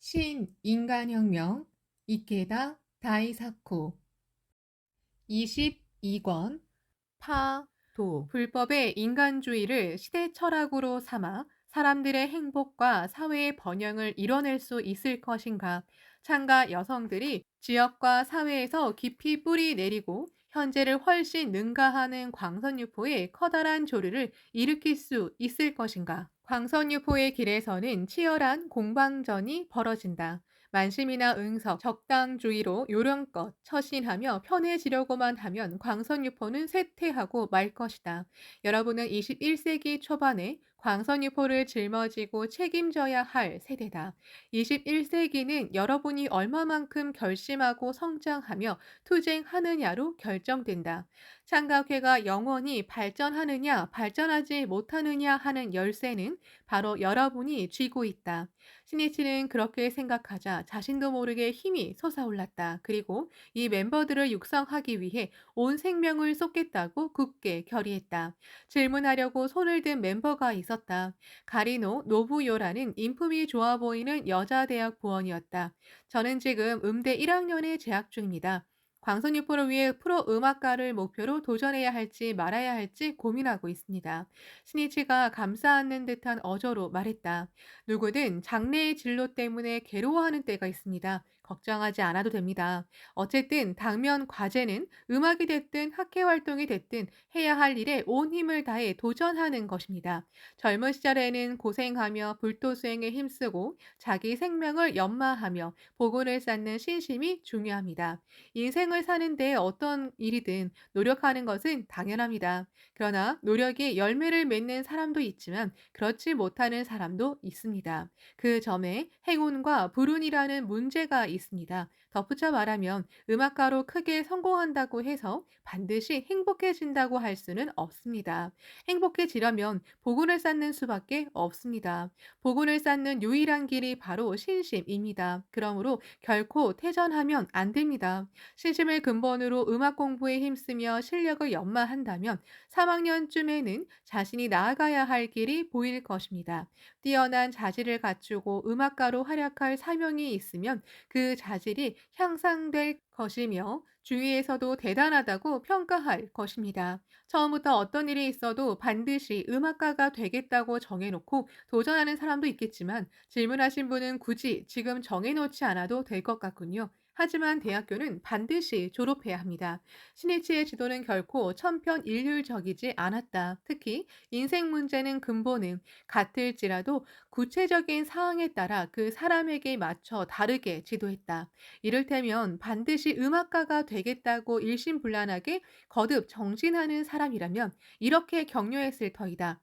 신인간혁명 이케다 다이사쿠 22권 파도 불법의 인간주의를 시대 철학으로 삼아 사람들의 행복과 사회의 번영을 이뤄낼 수 있을 것인가? 창가 여성들이 지역과 사회에서 깊이 뿌리 내리고 현재를 훨씬 능가하는 광선유포에 커다란 조류를 일으킬 수 있을 것인가? 광선유포의 길에서는 치열한 공방전이 벌어진다. 만심이나 응석, 적당주의로 요령껏 처신하며 편해지려고만 하면 광선유포는 쇠퇴하고 말 것이다. 여러분은 21세기 초반에 광선유포를 짊어지고 책임져야 할 세대다. 21세기는 여러분이 얼마만큼 결심하고 성장하며 투쟁하느냐로 결정된다. 창각회가 영원히 발전하느냐, 발전하지 못하느냐 하는 열쇠는 바로 여러분이 쥐고 있다. 신이치는 그렇게 생각하자 자신도 모르게 힘이 솟아올랐다. 그리고 이 멤버들을 육성하기 위해 온 생명을 쏟겠다고 굳게 결의했다. 질문하려고 손을 든 멤버가 있었다. 가리노 노부요라는 인품이 좋아 보이는 여자 대학 부원이었다. 저는 지금 음대 1학년에 재학 중입니다. 광선유포를 위해 프로 음악가를 목표로 도전해야 할지 말아야 할지 고민하고 있습니다. 신이치가 감싸 안는 듯한 어조로 말했다. 누구든 장래의 진로 때문에 괴로워하는 때가 있습니다. 걱정하지 않아도 됩니다. 어쨌든 당면 과제는 음악이 됐든 학회 활동이 됐든 해야 할 일에 온 힘을 다해 도전하는 것입니다. 젊은 시절에는 고생하며 불도수행에 힘쓰고 자기 생명을 연마하며 복원을 쌓는 신심이 중요합니다. 인생을 사는데 어떤 일이든 노력하는 것은 당연합니다. 그러나 노력이 열매를 맺는 사람도 있지만 그렇지 못하는 사람도 있습니다. 그 점에 행운과 불운이라는 문제가 있습니다. 덧붙여 말하면 음악가로 크게 성공한다고 해서 반드시 행복해진다고 할 수는 없습니다. 행복해지려면 복운을 쌓는 수밖에 없습니다. 복운을 쌓는 유일한 길이 바로 신심입니다. 그러므로 결코 퇴전하면 안 됩니다. 신심을 근본으로 음악 공부에 힘쓰며 실력을 연마한다면 3학년쯤에는 자신이 나아가야 할 길이 보일 것입니다. 뛰어난 자질을 갖추고 음악가로 활약할 사명이 있으면 그 자질이 향상될 것이며 주위에서도 대단하다고 평가할 것입니다. 처음부터 어떤 일이 있어도 반드시 음악가가 되겠다고 정해놓고 도전하는 사람도 있겠지만 질문하신 분은 굳이 지금 정해놓지 않아도 될 것 같군요. 하지만 대학교는 반드시 졸업해야 합니다. 신이치의 지도는 결코 천편일률적이지 않았다. 특히 인생 문제는 근본은 같을지라도 구체적인 상황에 따라 그 사람에게 맞춰 다르게 지도했다. 이를테면 반드시 음악가가 되겠다고 일심불란하게 거듭 정진하는 사람이라면 이렇게 격려했을 터이다.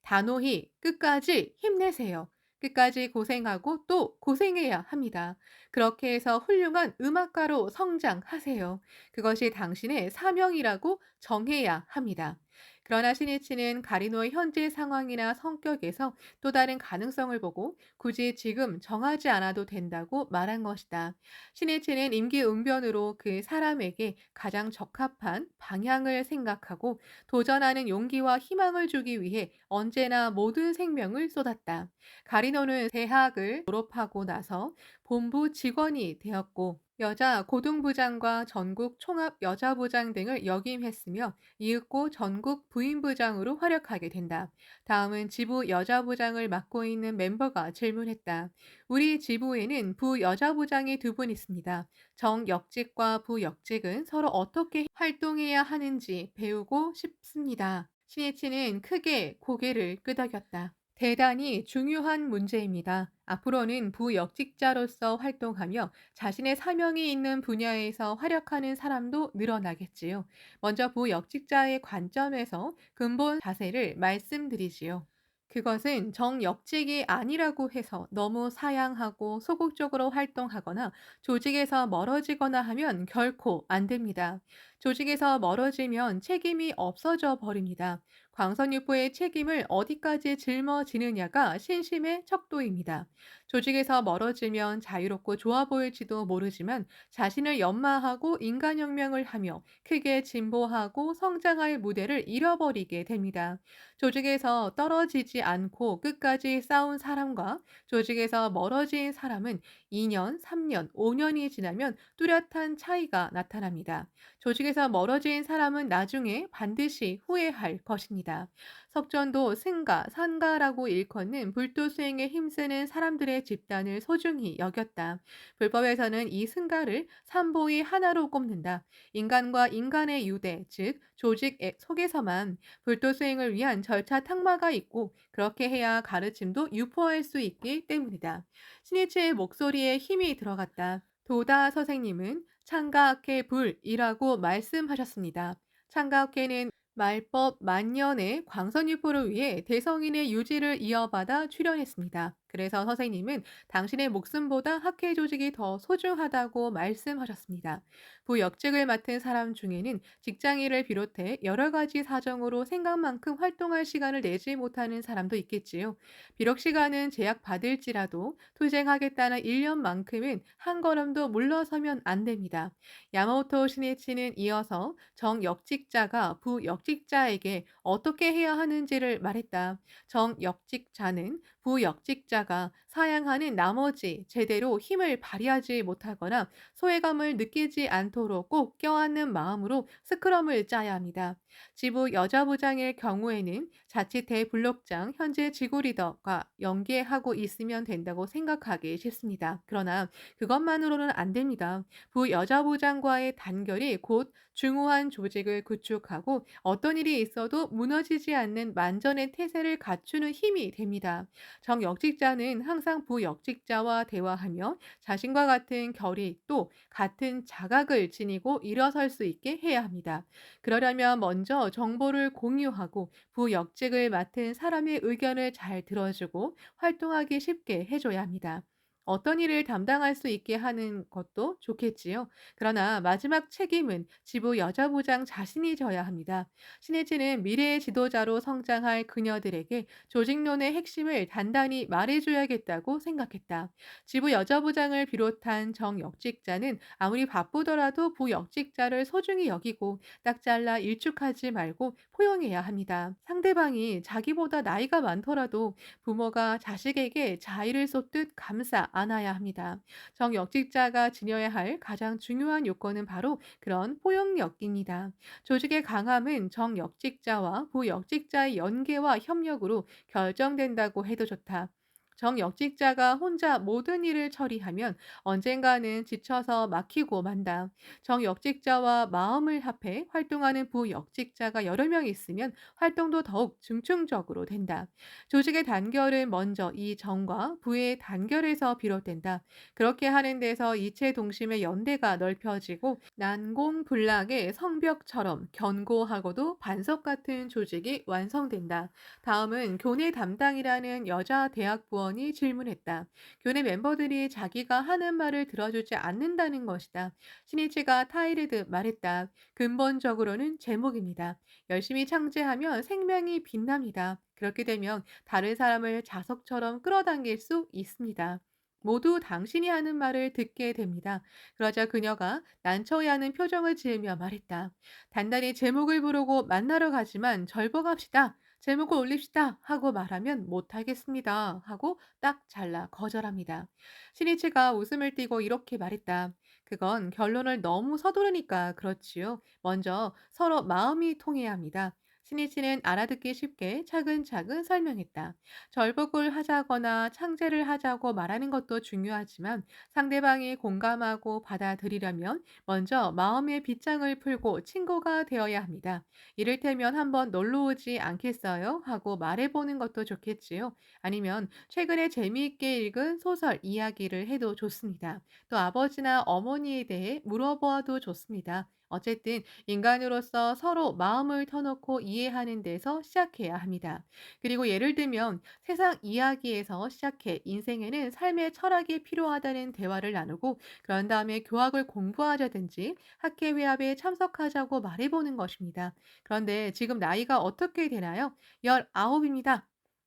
단호히 끝까지 힘내세요. 끝까지 고생하고 또 고생해야 합니다. 그렇게 해서 훌륭한 음악가로 성장하세요. 그것이 당신의 사명이라고 정해야 합니다. 그러나 신이치는 가리노의 현재 상황이나 성격에서 또 다른 가능성을 보고 굳이 지금 정하지 않아도 된다고 말한 것이다. 신이치는 임기응변으로 그 사람에게 가장 적합한 방향을 생각하고 도전하는 용기와 희망을 주기 위해 언제나 모든 생명을 쏟았다. 가리노는 대학을 졸업하고 나서 본부 직원이 되었고 여자 고등부장과 전국 총합 여자부장 등을 역임했으며 이윽고 전국 부인부장으로 활약하게 된다. 다음은 지부 여자부장을 맡고 있는 멤버가 질문했다. 우리 지부에는 부여자부장이 두 분 있습니다. 정역직과 부역직은 서로 어떻게 활동해야 하는지 배우고 싶습니다. 신이치는 크게 고개를 끄덕였다. 대단히 중요한 문제입니다. 앞으로는 부역직자로서 활동하며 자신의 사명이 있는 분야에서 활약하는 사람도 늘어나겠지요. 먼저 부역직자의 관점에서 근본 자세를 말씀드리지요. 그것은 정역직이 아니라고 해서 너무 사양하고 소극적으로 활동하거나 조직에서 멀어지거나 하면 결코 안 됩니다. 조직에서 멀어지면 책임이 없어져 버립니다. 광선유포의 책임을 어디까지 짊어지느냐가 신심의 척도입니다. 조직에서 멀어지면 자유롭고 좋아 보일지도 모르지만 자신을 연마하고 인간혁명을 하며 크게 진보하고 성장할 무대를 잃어버리게 됩니다. 조직에서 떨어지지 않고 끝까지 싸운 사람과 조직에서 멀어진 사람은 2년, 3년, 5년이 지나면 뚜렷한 차이가 나타납니다. 조직에서 멀어진 사람은 나중에 반드시 후회할 것입니다. 석전도 승가, 산가라고 일컫는 불도 수행에 힘쓰는 사람들의 집단을 소중히 여겼다. 불법에서는 이 승가를 삼보의 하나로 꼽는다. 인간과 인간의 유대, 즉 조직 속에서만 불도 수행을 위한 절차 탕마가 있고 그렇게 해야 가르침도 유포할 수 있기 때문이다. 신이치의 목소리에 힘이 들어갔다. 도다 선생님은 창가학회 불이라고 말씀하셨습니다. 창가학회는 말법 만년의 광선유포를 위해 대성인의 유지를 이어받아 출연했습니다. 그래서 선생님은 당신의 목숨보다 학회 조직이 더 소중하다고 말씀하셨습니다. 부역직을 맡은 사람 중에는 직장인을 비롯해 여러 가지 사정으로 생각만큼 활동할 시간을 내지 못하는 사람도 있겠지요. 비록 시간은 제약받을지라도 투쟁하겠다는 일념만큼은 한 걸음도 물러서면 안 됩니다. 야마모토 시니치는 이어서 정역직자가 부역직자에게 어떻게 해야 하는지를 말했다. 정역직자는 부역직자가 사양하는 나머지 제대로 힘을 발휘하지 못하거나 소외감을 느끼지 않도록 꼭 껴안는 마음으로 스크럼을 짜야 합니다. 지부 여자부장일 경우에는 자칫 대블록장 현재 지구 리더가 연계하고 있으면 된다고 생각하기 쉽습니다. 그러나 그것만으로는 안 됩니다. 부여자부장과의 단결이 곧 중후한 조직을 구축하고 어떤 일이 있어도 무너지지 않는 만전의 태세를 갖추는 힘이 됩니다. 정역직자는 항상 부역직자와 대화하며 자신과 같은 결의 또 같은 자각을 지니고 일어설 수 있게 해야 합니다. 그러려면 먼저 정보를 공유하고 부역직을 맡은 사람의 의견을 잘 들어주고 활동하기 쉽게 해줘야 합니다. 어떤 일을 담당할 수 있게 하는 것도 좋겠지요. 그러나 마지막 책임은 지부 여자부장 자신이 져야 합니다. 신혜진은 미래의 지도자로 성장할 그녀들에게 조직론의 핵심을 단단히 말해줘야겠다고 생각했다. 지부 여자부장을 비롯한 정역직자는 아무리 바쁘더라도 부역직자를 소중히 여기고 딱 잘라 일축하지 말고 포용해야 합니다. 상대방이 자기보다 나이가 많더라도 부모가 자식에게 자의를 쏟듯 감싸 안아야 합니다. 정역직자가 지녀야 할 가장 중요한 요건은 바로 그런 포용력입니다. 조직의 강함은 정역직자와 부역직자의 연계와 협력으로 결정된다고 해도 좋다. 정역직자가 혼자 모든 일을 처리하면 언젠가는 지쳐서 막히고 만다. 정역직자와 마음을 합해 활동하는 부역직자가 여러 명 있으면 활동도 더욱 중증적으로 된다. 조직의 단결은 먼저 이 정과 부의 단결에서 비롯된다. 그렇게 하는 데서 이체 동심의 연대가 넓혀지고 난공불락의 성벽처럼 견고하고도 반석 같은 조직이 완성된다. 다음은 교내 담당이라는 여자 대학부원이 질문했다. 교내 멤버들이 자기가 하는 말을 들어주지 않는다는 것이다. 신이치가 타이르드 말했다. 근본적으로는 제목입니다. 열심히 창제하면 생명이 빛납니다. 그렇게 되면 다른 사람을 자석처럼 끌어당길 수 있습니다. 모두 당신이 하는 말을 듣게 됩니다. 그러자 그녀가 난처해하는 표정을 지으며 말했다. 단단히 제목을 부르고 만나러 가지만 절복합시다. 제목을 올립시다. 하고 말하면 못하겠습니다. 하고 딱 잘라 거절합니다. 신이치가 웃음을 띠고 이렇게 말했다. 그건 결론을 너무 서두르니까 그렇지요. 먼저 서로 마음이 통해야 합니다. 신이치는 알아듣기 쉽게 차근차근 설명했다. 절복을 하자거나 창제를 하자고 말하는 것도 중요하지만 상대방이 공감하고 받아들이려면 먼저 마음의 빗장을 풀고 친구가 되어야 합니다. 이를테면 한번 놀러 오지 않겠어요? 하고 말해보는 것도 좋겠지요. 아니면 최근에 재미있게 읽은 소설 이야기를 해도 좋습니다. 또 아버지나 어머니에 대해 물어보아도 좋습니다. 어쨌든 인간으로서 서로 마음을 터놓고 이해하는 데서 시작해야 합니다. 그리고 예를 들면 세상 이야기에서 시작해 인생에는 삶의 철학이 필요하다는 대화를 나누고 그런 다음에 교학을 공부하자든지 학회 회합에 참석하자고 말해보는 것입니다. 그런데 지금 나이가 어떻게 되나요? 19입니다.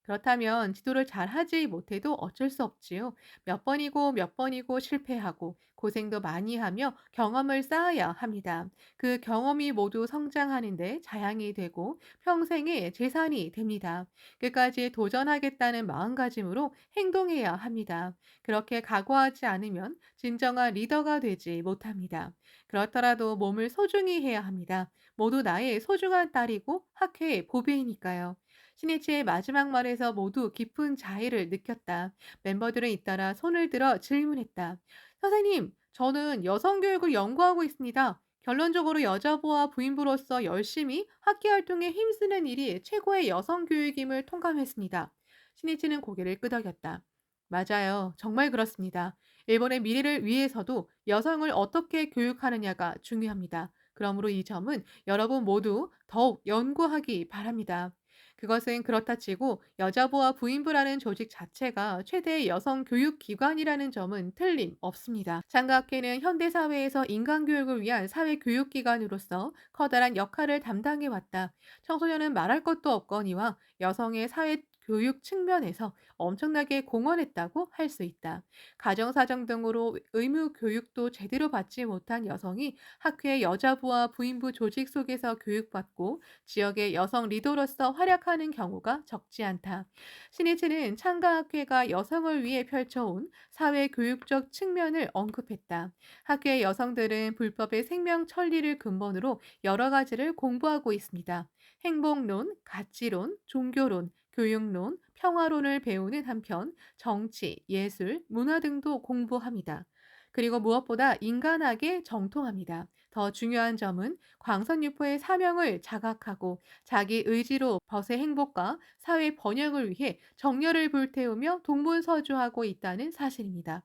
그렇다면 지도를 잘 하지 못해도 어쩔 수 없지요. 몇 번이고 몇 번이고 실패하고 고생도 많이 하며 경험을 쌓아야 합니다. 그 경험이 모두 성장하는데 자양이 되고 평생의 재산이 됩니다. 끝까지 도전하겠다는 마음가짐으로 행동해야 합니다. 그렇게 각오하지 않으면 진정한 리더가 되지 못합니다. 그렇더라도 몸을 소중히 해야 합니다. 모두 나의 소중한 딸이고 학회의 보배이니까요. 신이치의 마지막 말에서 모두 깊은 자의를 느꼈다. 멤버들은 잇따라 손을 들어 질문했다. 선생님, 저는 여성 교육을 연구하고 있습니다. 결론적으로 여자부와 부인부로서 열심히 학기 활동에 힘쓰는 일이 최고의 여성 교육임을 통감했습니다. 신이치는 고개를 끄덕였다. 맞아요. 정말 그렇습니다. 일본의 미래를 위해서도 여성을 어떻게 교육하느냐가 중요합니다. 그러므로 이 점은 여러분 모두 더욱 연구하기 바랍니다. 그것은 그렇다 치고 여자부와 부인부라는 조직 자체가 최대의 여성 교육 기관이라는 점은 틀림없습니다. 장가학회는 현대 사회에서 인간 교육을 위한 사회 교육 기관으로서 커다란 역할을 담당해 왔다. 청소년은 말할 것도 없거니와 여성의 사회 교육 측면에서 엄청나게 공헌했다고 할 수 있다. 가정사정 등으로 의무 교육도 제대로 받지 못한 여성이 학회 여자부와 부인부 조직 속에서 교육받고 지역의 여성 리더로서 활약하는 경우가 적지 않다. 신이치는 창가학회가 여성을 위해 펼쳐온 사회교육적 측면을 언급했다. 학회 여성들은 불법의 생명 천리를 근본으로 여러 가지를 공부하고 있습니다. 행복론, 가치론, 종교론, 교육론, 평화론을 배우는 한편 정치, 예술, 문화 등도 공부합니다. 그리고 무엇보다 인간학에 정통합니다. 더 중요한 점은 광선유포의 사명을 자각하고 자기 의지로 벗의 행복과 사회 번영을 위해 정열을 불태우며 동분서주하고 있다는 사실입니다.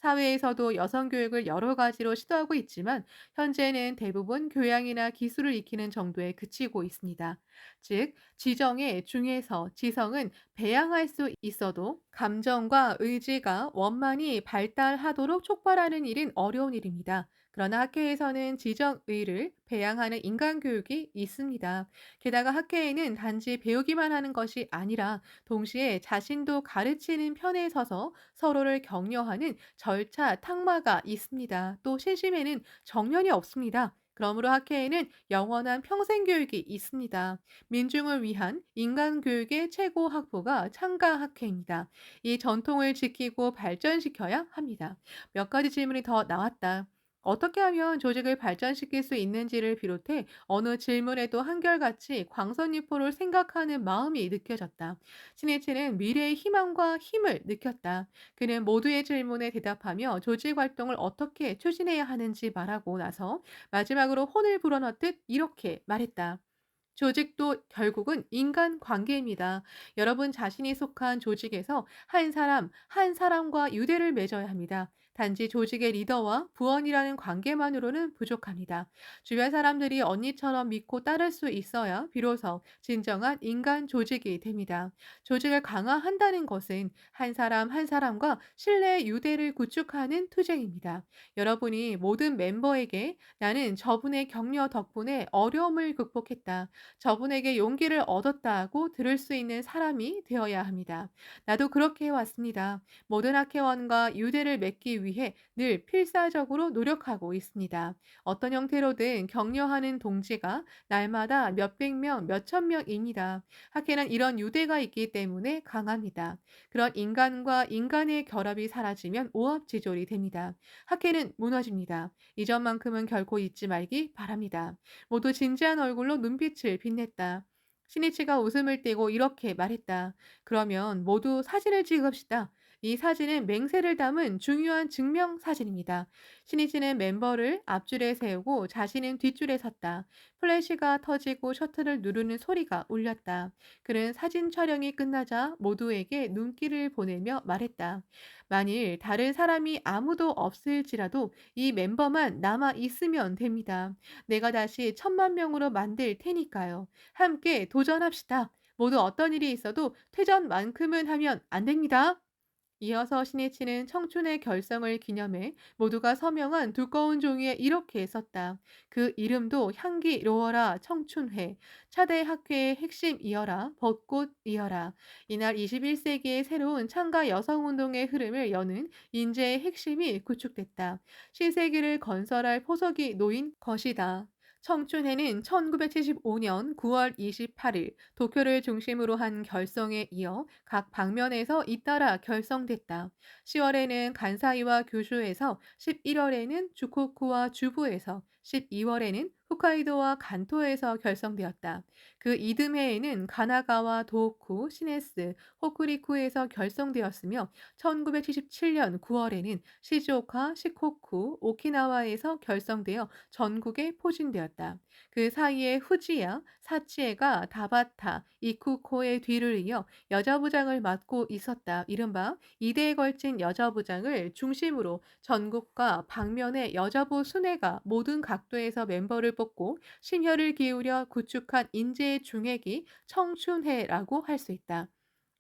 사회에서도 여성 교육을 여러 가지로 시도하고 있지만 현재는 대부분 교양이나 기술을 익히는 정도에 그치고 있습니다. 즉, 지정의 중에서 지성은 배양할 수 있어도 감정과 의지가 원만히 발달하도록 촉발하는 일은 어려운 일입니다. 그러나 학회에서는 지정의를 배양하는 인간교육이 있습니다. 게다가 학회에는 단지 배우기만 하는 것이 아니라 동시에 자신도 가르치는 편에 서서 서로를 격려하는 절차, 탁마가 있습니다. 또 신심에는 정년이 없습니다. 그러므로 학회에는 영원한 평생교육이 있습니다. 민중을 위한 인간교육의 최고 학부가 창가학회입니다. 이 전통을 지키고 발전시켜야 합니다. 몇 가지 질문이 더 나왔다. 어떻게 하면 조직을 발전시킬 수 있는지를 비롯해 어느 질문에도 한결같이 광선유포를 생각하는 마음이 느껴졌다. 신해체는 미래의 희망과 힘을 느꼈다. 그는 모두의 질문에 대답하며 조직 활동을 어떻게 추진해야 하는지 말하고 나서 마지막으로 혼을 불어넣듯 이렇게 말했다. 조직도 결국은 인간 관계입니다. 여러분 자신이 속한 조직에서 한 사람과 유대를 맺어야 합니다. 단지 조직의 리더와 부원이라는 관계만으로는 부족합니다. 주변 사람들이 언니처럼 믿고 따를 수 있어야 비로소 진정한 인간 조직이 됩니다. 조직을 강화한다는 것은 한 사람 한 사람과 신뢰의 유대를 구축하는 투쟁입니다. 여러분이 모든 멤버에게 나는 저분의 격려 덕분에 어려움을 극복했다. 저분에게 용기를 얻었다고 들을 수 있는 사람이 되어야 합니다. 나도 그렇게 해왔습니다. 모든 학회원과 유대를 맺기 위해 늘 필사적으로 노력하고 있습니다. 어떤 형태로든 격려하는 동지가 날마다 몇백 명, 몇천 명입니다. 학회는 이런 유대가 있기 때문에 강합니다. 그런 인간과 인간의 결합이 사라지면 오합지졸이 됩니다. 학회는 무너집니다. 이 점만큼은 결코 잊지 말기 바랍니다. 모두 진지한 얼굴로 눈빛을 빛냈다. 신이치가 웃음을 띠고 이렇게 말했다. 그러면 모두 사진을 찍읍시다. 이 사진은 맹세를 담은 중요한 증명 사진입니다. 신이치는 멤버를 앞줄에 세우고 자신은 뒷줄에 섰다. 플래시가 터지고 셔틀을 누르는 소리가 울렸다. 그는 사진 촬영이 끝나자 모두에게 눈길을 보내며 말했다. 만일 다른 사람이 아무도 없을지라도 이 멤버만 남아 있으면 됩니다. 내가 다시 1,000만 명으로 만들 테니까요. 함께 도전합시다. 모두 어떤 일이 있어도 퇴전만큼은 하면 안 됩니다. 이어서 신이치는 청춘의 결성을 기념해 모두가 서명한 두꺼운 종이에 이렇게 썼다. 그 이름도 향기로워라 청춘회. 차대 학회의 핵심이어라 벚꽃이어라. 이날 21세기의 새로운 창가 여성운동의 흐름을 여는 인재의 핵심이 구축됐다. 신세기를 건설할 포석이 놓인 것이다. 청춘회는 1975년 9월 28일 도쿄를 중심으로 한 결성에 이어 각 방면에서 잇따라 결성됐다. 10월에는 간사이와 규슈에서, 11월에는 주코쿠와 주부에서, 12월에는 홋카이도와 간토에서 결성되었다. 그 이듬해에는 가나가와 도호쿠, 시네스, 호쿠리쿠에서 결성되었으며 1977년 9월에는 시즈오카, 시코쿠, 오키나와에서 결성되어 전국에 포진되었다. 그 사이에 후지야, 사치에가 다바타, 이쿠코의 뒤를 이어 여자부장을 맡고 있었다. 이른바 2대에 걸친 여자부장을 중심으로 전국과 방면의 여자부 순회가 모든 각도에서 멤버를 뽑고 심혈을 기울여 구축한 인재의 중핵이 청춘회라고 할 수 있다.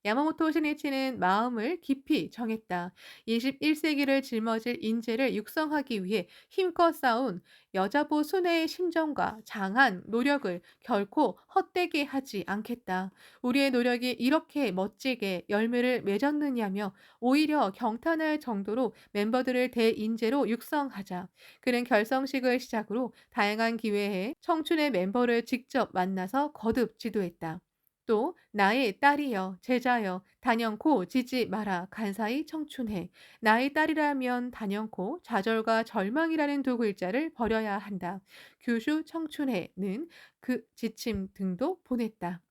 야마모토 시니치는 마음을 깊이 정했다. 21세기를 짊어질 인재를 육성하기 위해 힘껏 싸운 여자부 순회의 심정과 장한 노력을 결코 헛되게 하지 않겠다. 우리의 노력이 이렇게 멋지게 열매를 맺었느냐며 오히려 경탄할 정도로 멤버들을 대인재로 육성하자. 그는 결성식을 시작으로 다양한 기회에 청춘의 멤버를 직접 만나서 거듭 지도했다. 또 나의 딸이여 제자여 단연코 지지 마라 간사이 청춘해. 나의 딸이라면 단연코 좌절과 절망이라는 두 글자를 버려야 한다. 규슈 청춘해는 그 지침 등도 보냈다.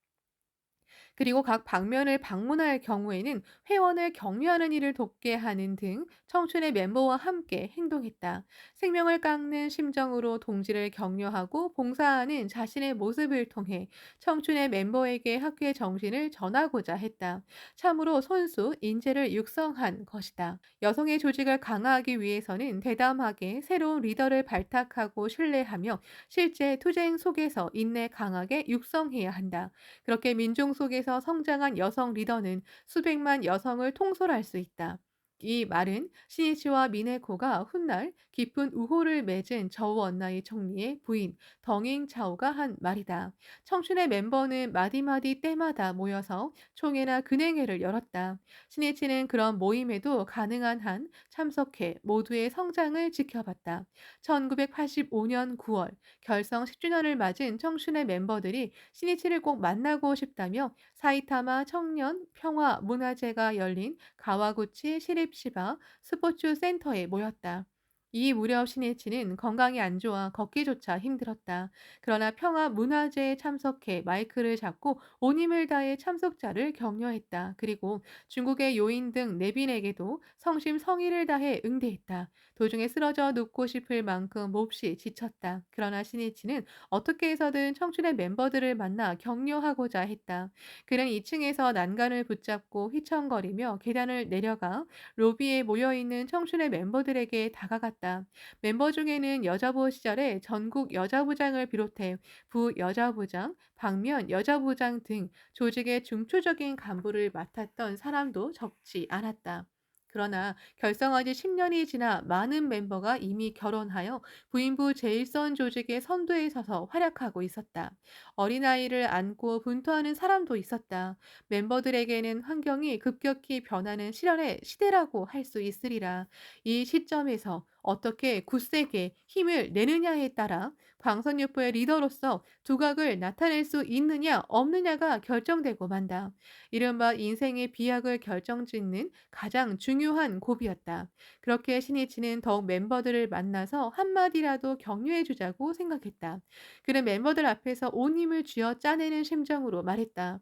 그리고 각 방면을 방문할 경우에는 회원을 격려하는 일을 돕게 하는 등 청춘의 멤버와 함께 행동했다. 생명을 깎는 심정으로 동지를 격려하고 봉사하는 자신의 모습을 통해 청춘의 멤버에게 학교의 정신을 전하고자 했다. 참으로 손수 인재를 육성한 것이다. 여성의 조직을 강화하기 위해서는 대담하게 새로운 리더를 발탁하고 신뢰하며 실제 투쟁 속에서 인내 강하게 육성해야 한다. 그렇게 민중 속에서 성장한 여성 리더는 수백만 여성을 통솔할 수 있다. 이 말은 시니치와 미네코가 훗날 깊은 우호를 맺은 저우언나의 총리의 부인 덩잉차오가 한 말이다. 청춘의 멤버는 마디마디 때마다 모여서 총회나 근행회를 열었다. 시니치는 그런 모임에도 가능한 한 참석해 모두의 성장을 지켜봤다. 1985년 9월 결성 10주년을 맞은 청춘의 멤버들이 시니치를 꼭 만나고 싶다며 사이타마 청년 평화 문화제가 열린 가와구치 시립시바 스포츠 센터에 모였다. 이 무렵 시니치는 건강이 안 좋아 걷기조차 힘들었다. 그러나 평화 문화제에 참석해 마이크를 잡고 온 힘을 다해 참석자를 격려했다. 그리고 중국의 요인 등 내빈에게도 성심성의를 다해 응대했다. 도중에 쓰러져 눕고 싶을 만큼 몹시 지쳤다. 그러나 시니치는 어떻게 해서든 청춘의 멤버들을 만나 격려하고자 했다. 그는 2층에서 난간을 붙잡고 휘청거리며 계단을 내려가 로비에 모여있는 청춘의 멤버들에게 다가갔다. 멤버 중에는 여자부 시절에 전국 여자부장을 비롯해 부여자부장, 방면 여자부장 등 조직의 중추적인 간부를 맡았던 사람도 적지 않았다. 그러나 결성한 지 10년이 지나 많은 멤버가 이미 결혼하여 부인부 제일선 조직의 선두에 서서 활약하고 있었다. 어린아이를 안고 분투하는 사람도 있었다. 멤버들에게는 환경이 급격히 변하는 실현의 시대라고 할 수 있으리라. 이 시점에서 어떻게 굳세게 힘을 내느냐에 따라 광선유포의 리더로서 두각을 나타낼 수 있느냐 없느냐가 결정되고 만다. 이른바 인생의 비약을 결정짓는 가장 중요한 고비였다. 그렇게 신이치는 더욱 멤버들을 만나서 한마디라도 격려해 주자고 생각했다. 그는 멤버들 앞에서 온 힘을 쥐어 짜내는 심정으로 말했다.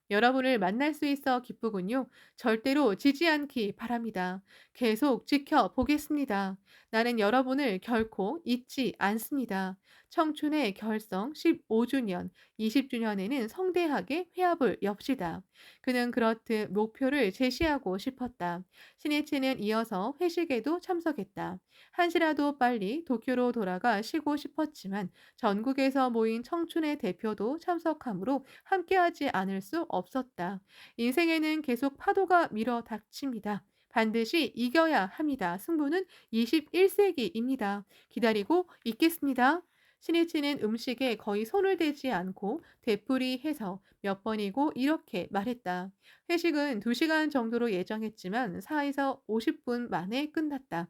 여러분을 만날 수 있어 기쁘군요. 절대로 지지 않기 바랍니다. 계속 지켜보겠습니다. 나는 여러분을 결코 잊지 않습니다. 청춘의 결성 15주년, 20주년에는 성대하게 회합을 엽시다. 그는 그렇듯 목표를 제시하고 싶었다. 신이치는 이어서 회식에도 참석했다. 한시라도 빨리 도쿄로 돌아가 쉬고 싶었지만 전국에서 모인 청춘의 대표도 참석하므로 함께하지 않을 수 없었다. 인생에는 계속 파도가 밀어 닥칩니다. 반드시 이겨야 합니다. 승부는 21세기입니다. 기다리고 있겠습니다. 신이치는 음식에 거의 손을 대지 않고 되풀이해서 몇 번이고 이렇게 말했다. 회식은 2시간 정도로 예정했지만 4에서 50분 만에 끝났다.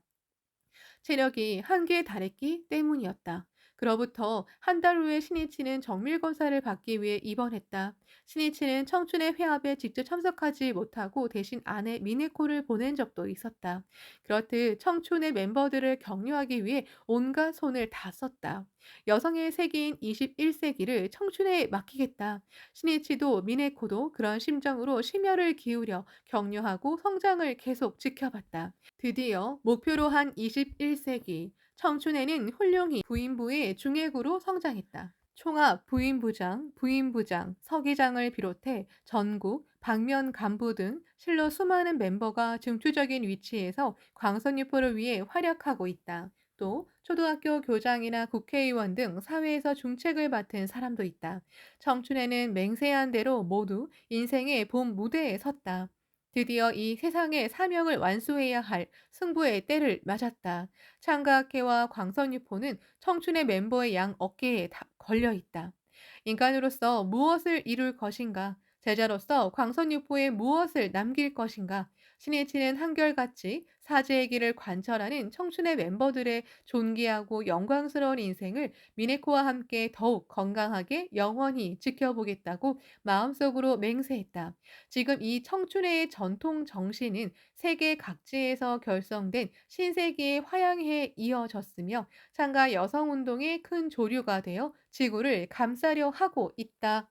체력이 한계에 달했기 때문이었다. 그로부터 한 달 후에 신이치는 정밀 검사를 받기 위해 입원했다. 신이치는 청춘의 회합에 직접 참석하지 못하고 대신 아내 미네코를 보낸 적도 있었다. 그렇듯 청춘의 멤버들을 격려하기 위해 온갖 손을 다 썼다. 여성의 세기인 21세기를 청춘에 맡기겠다. 신이치도 미네코도 그런 심정으로 심혈을 기울여 격려하고 성장을 계속 지켜봤다. 드디어 목표로 한 21세기 청춘에는 훌륭히 부인부의 중액으로 성장했다. 총합 부인부장, 서기장을 비롯해 전국, 방면 간부 등 실로 수많은 멤버가 중추적인 위치에서 광선유포를 위해 활약하고 있다. 또 초등학교 교장이나 국회의원 등 사회에서 중책을 맡은 사람도 있다. 청춘에는 맹세한 대로 모두 인생의 본 무대에 섰다. 드디어 이 세상의 사명을 완수해야 할 승부의 때를 맞았다. 창가학회와 광선유포는 청춘의 멤버의 양 어깨에 걸려 있다. 인간으로서 무엇을 이룰 것인가? 제자로서 광선유포에 무엇을 남길 것인가? 신이치는 한결같이 사제의 길을 관철하는 청춘의 멤버들의 존귀하고 영광스러운 인생을 미네코와 함께 더욱 건강하게 영원히 지켜보겠다고 마음속으로 맹세했다. 지금 이 청춘회의 전통 정신은 세계 각지에서 결성된 신세기의 화양해에 이어졌으며 창가 여성운동의 큰 조류가 되어 지구를 감싸려 하고 있다.